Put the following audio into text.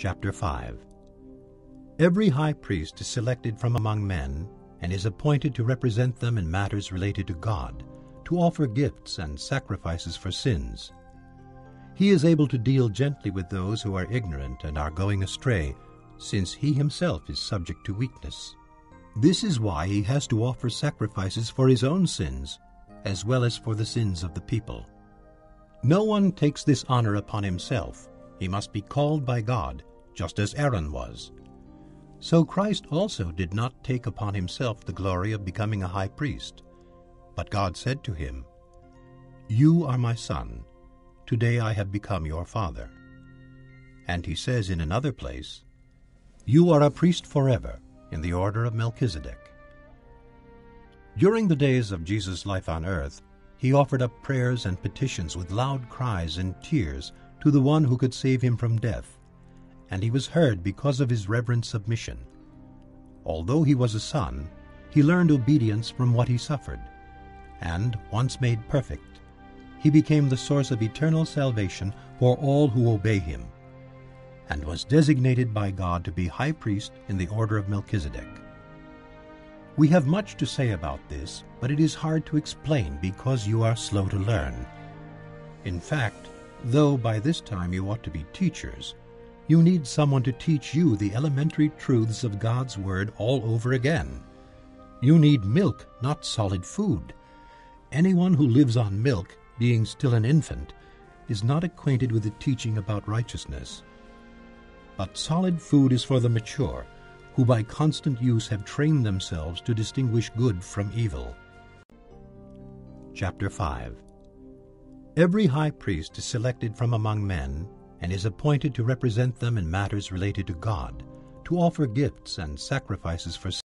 Chapter 5. Every high priest is selected from among men and is appointed to represent them in matters related to God, to offer gifts and sacrifices for sins. He is able to deal gently with those who are ignorant and are going astray, since he himself is subject to weakness. This is why he has to offer sacrifices for his own sins, as well as for the sins of the people. No one takes this honor upon himself. He must be called by God, just as Aaron was. So Christ also did not take upon himself the glory of becoming a high priest. But God said to him, "You are my son. Today I have become your father." And he says in another place, "You are a priest forever, in the order of Melchizedek." During the days of Jesus' life on earth, he offered up prayers and petitions with loud cries and tears to the one who could save him from death, and he was heard because of his reverent submission. Although he was a son, he learned obedience from what he suffered, and, once made perfect, he became the source of eternal salvation for all who obey him, and was designated by God to be high priest in the order of Melchizedek. We have much to say about this, but it is hard to explain because you are slow to learn. In fact, though by this time you ought to be teachers, you need someone to teach you the elementary truths of God's Word all over again. You need milk, not solid food. Anyone who lives on milk, being still an infant, is not acquainted with the teaching about righteousness. But solid food is for the mature, who by constant use have trained themselves to distinguish good from evil. Chapter 5. Every high priest is selected from among men and is appointed to represent them in matters related to God, to offer gifts and sacrifices for